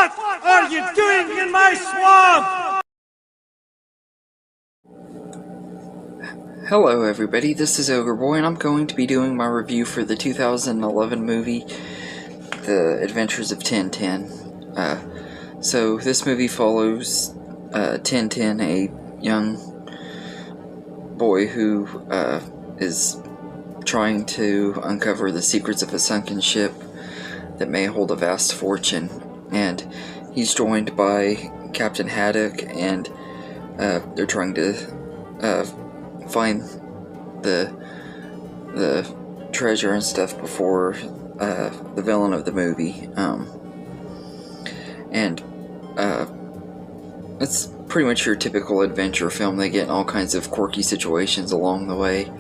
What are you doing in my swamp? Hello everybody, this is Ogre Boy, and I'm going to be doing my review for the 2011 movie, The Adventures of Tintin. So this movie follows Tintin, a young boy who is trying to uncover the secrets of a sunken ship that may hold a vast fortune, and he's joined by Captain Haddock, and they're trying to find the treasure and stuff before the villain of the movie, and it's pretty much your typical adventure film. They get in all kinds of quirky situations along the way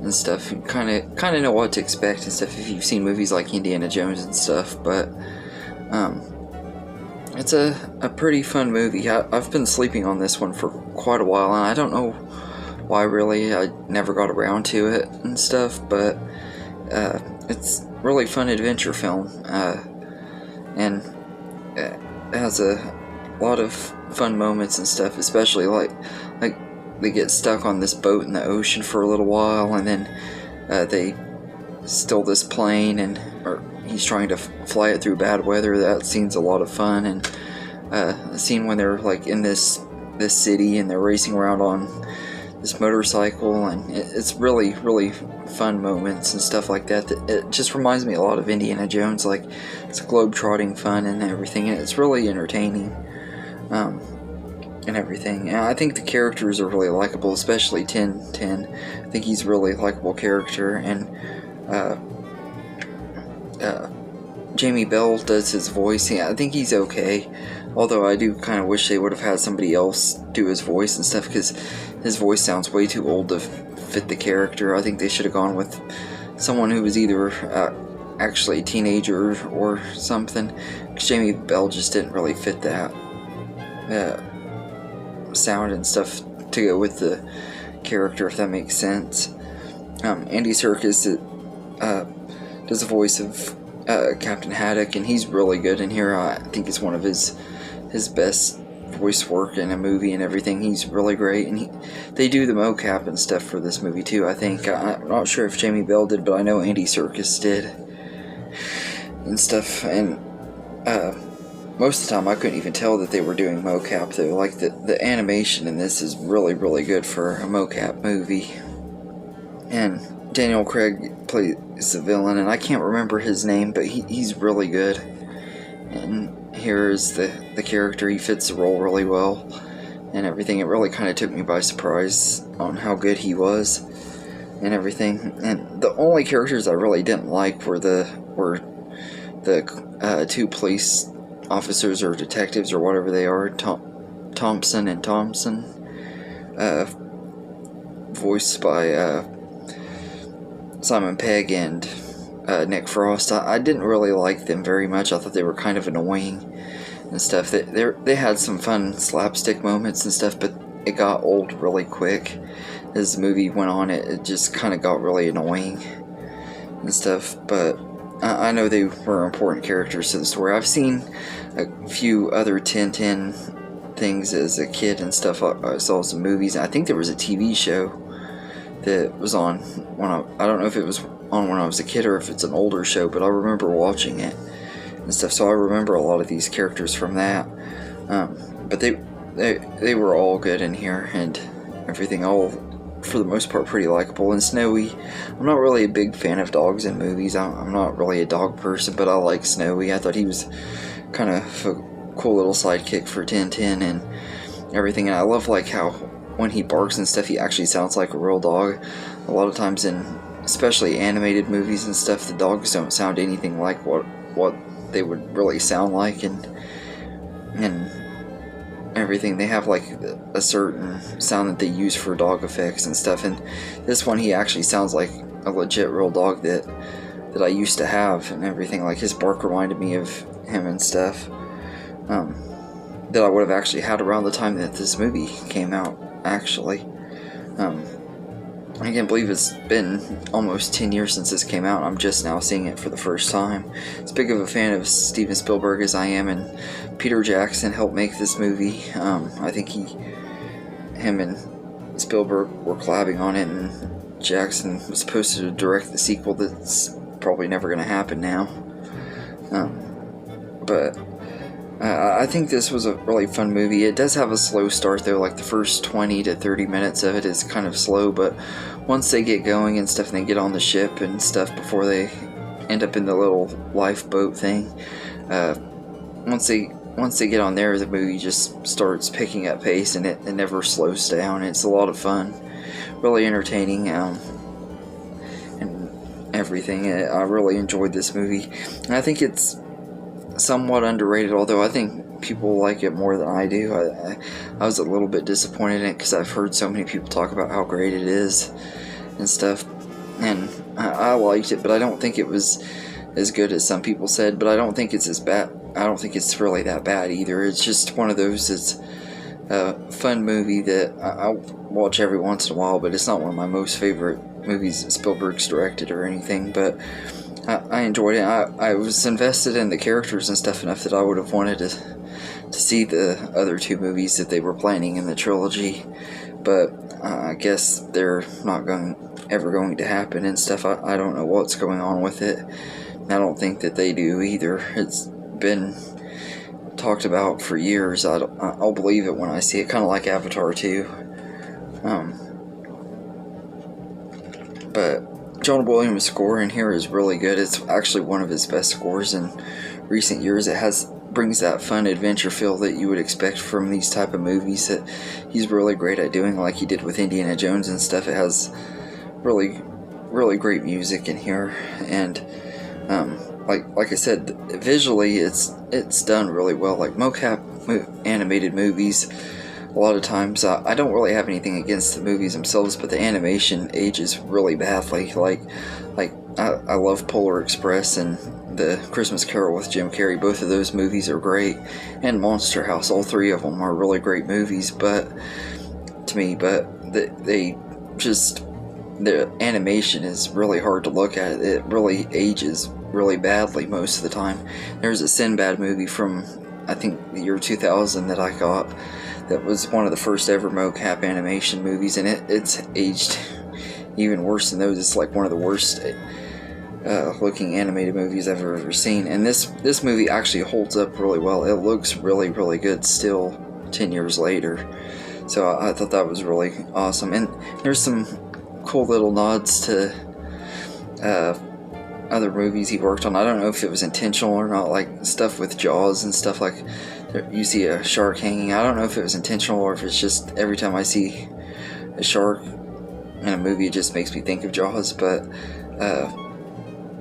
and stuff. You kind of know what to expect and stuff if you've seen movies like Indiana Jones and stuff, but it's a pretty fun movie. I've been sleeping on this one for quite a while, and I don't know why really. I never got around to it and stuff, but it's really fun adventure film, and it has a lot of fun moments and stuff, especially like they get stuck on this boat in the ocean for a little while, and then they steal this plane, or he's trying to fly it through bad weather. That scene's a lot of fun, and the scene when they're like in this city and they're racing around on this motorcycle, and it's really fun moments and stuff like that. It just reminds me a lot of Indiana Jones. Like, it's globe-trotting fun and everything, and it's really entertaining. And everything. And I think the characters are really likable, especially Tintin. I think he's a really likable character, and Jamie Bell does his voice. Yeah, I think he's okay, although I do kind of wish they would have had somebody else do his voice and stuff, because his voice sounds way too old to fit the character. I think they should have gone with someone who was either actually a teenager or something, because Jamie Bell just didn't really fit that sound and stuff to go with the character, if that makes sense. Andy Serkis does the voice of Captain Haddock, and he's really good in here. I think it's one of his best voice work in a movie and everything. He's really great, and they do the mocap and stuff for this movie too, I think. I'm not sure if Jamie Bell did, but I know Andy Serkis did and stuff, and most of the time I couldn't even tell that they were doing mocap, though. Like, the animation in this is really good for a mocap movie. And Daniel Craig plays the villain, and I can't remember his name, but he's really good. And here is the character. He fits the role really well and everything. It really kind of took me by surprise on how good he was and everything. And the only characters I really didn't like were the two police officers or detectives or whatever they are, Thompson and Thompson, voiced by Simon Pegg and Nick Frost. I didn't really like them very much. I thought they were kind of annoying and stuff. They had some fun slapstick moments and stuff, but it got old really quick as the movie went on. It just kind of got really annoying and stuff, but I know they were important characters to the story. I've seen a few other Tintin things as a kid and stuff. I saw some movies. I think there was a TV show that was on when I don't know if it was on when I was a kid or if it's an older show, but I remember watching it and stuff. So I remember a lot of these characters from that. But they were all good in here and everything. All, for the most part, pretty likable. And Snowy, I'm not really a big fan of dogs in movies. I'm not really a dog person, but I like Snowy. I thought he was kind of a cool little sidekick for Tintin and everything. And I love like how when he barks and stuff, he actually sounds like a real dog. A lot of times in especially animated movies and stuff, the dogs don't sound anything like what they would really sound like, and everything. They have like a certain sound that they use for dog effects and stuff, and this one he actually sounds like a legit real dog that I used to have and everything. Like, his bark reminded me of him and stuff, that I would have actually had around the time that this movie came out, actually. I can't believe it's been almost 10 years since this came out. I'm just now seeing it for the first time. As big of a fan of Steven Spielberg as I am, and Peter Jackson helped make this movie. I think him and Spielberg were collabing on it, and Jackson was supposed to direct the sequel that's probably never going to happen now. But I think this was a really fun movie. It does have a slow start though, like the first 20 to 30 minutes of it is kind of slow, but once they get going and stuff, and they get on the ship and stuff before they end up in the little lifeboat thing, once they get on there, the movie just starts picking up pace, and it never slows down. It's a lot of fun, really entertaining, and everything. I really enjoyed this movie, and I think it's somewhat underrated, although I think people like it more than I do. I was a little bit disappointed in it because I've heard so many people talk about how great it is and stuff, and I liked it, but I don't think it was as good as some people said. But I don't think it's as bad. I don't think it's really that bad either. It's just one of those that's a fun movie that I'll watch every once in a while, but it's not one of my most favorite movies that Spielberg's directed or anything. But I enjoyed it. I was invested in the characters and stuff enough that I would have wanted to see the other two movies that they were planning in the trilogy, but I guess they're not ever going to happen and stuff. I don't know what's going on with it. I don't think that they do either. It's been talked about for years. I'll believe it when I see it, kind of like Avatar 2. But John Williams' score in here is really good. It's actually one of his best scores in recent years. It brings that fun adventure feel that you would expect from these type of movies that he's really great at doing, like he did with Indiana Jones and stuff. It has really, really great music in here, and like I said, visually it's done really well. Like mocap animated movies, a lot of times I don't really have anything against the movies themselves, but the animation ages really badly. Like I love Polar Express and the Christmas Carol with Jim Carrey. Both of those movies are great, and Monster House. All three of them are really great movies, but to me, the animation is really hard to look at. It really ages really badly most of the time. There's a Sinbad movie from, I think, the year 2000 that I got, that was one of the first ever mocap animation movies, and it's aged even worse than those. It's like one of the worst looking animated movies I've ever seen, and this movie actually holds up really well. It looks really, really good still 10 years later, so I thought that was really awesome. And there's some cool little nods to other movies he worked on. I don't know if it was intentional or not, like stuff with Jaws and stuff. Like you see a shark hanging. I don't know if it was intentional or if it's just every time I see a shark in a movie it just makes me think of Jaws. But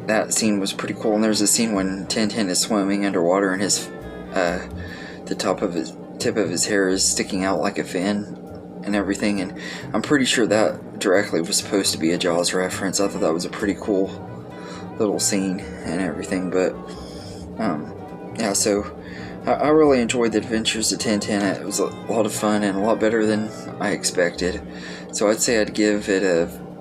that scene was pretty cool. And there's a scene when Tintin is swimming underwater and his the tip of his hair is sticking out like a fin and everything, and I'm pretty sure that directly was supposed to be a Jaws reference. I thought that was a pretty cool little scene and everything. But yeah, so I really enjoyed the Adventures of Tintin. It was a lot of fun and a lot better than I expected, so I'd say I'd give it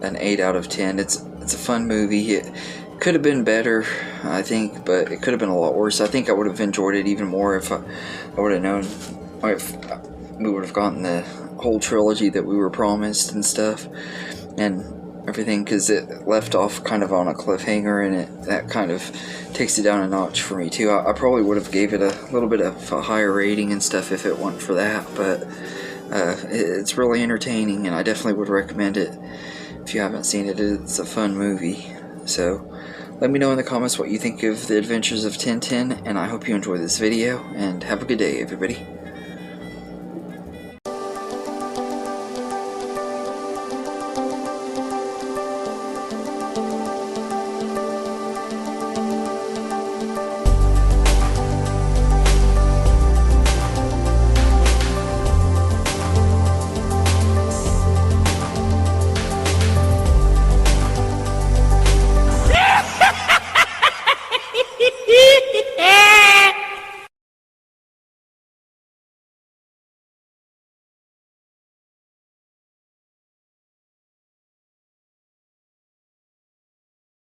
an 8 out of 10. It's a fun movie. It could have been better, I think, but it could have been a lot worse. I think I would have enjoyed it even more if I would have known, if we would have gotten the whole trilogy that we were promised and stuff and everything, because it left off kind of on a cliffhanger, and that kind of takes it down a notch for me too. I probably would have gave it a little bit of a higher rating and stuff if it wasn't for that, but it's really entertaining, and I definitely would recommend it if you haven't seen it. It's a fun movie. So let me know in the comments what you think of the Adventures of Tintin, and I hope you enjoyed this video, and have a good day, everybody.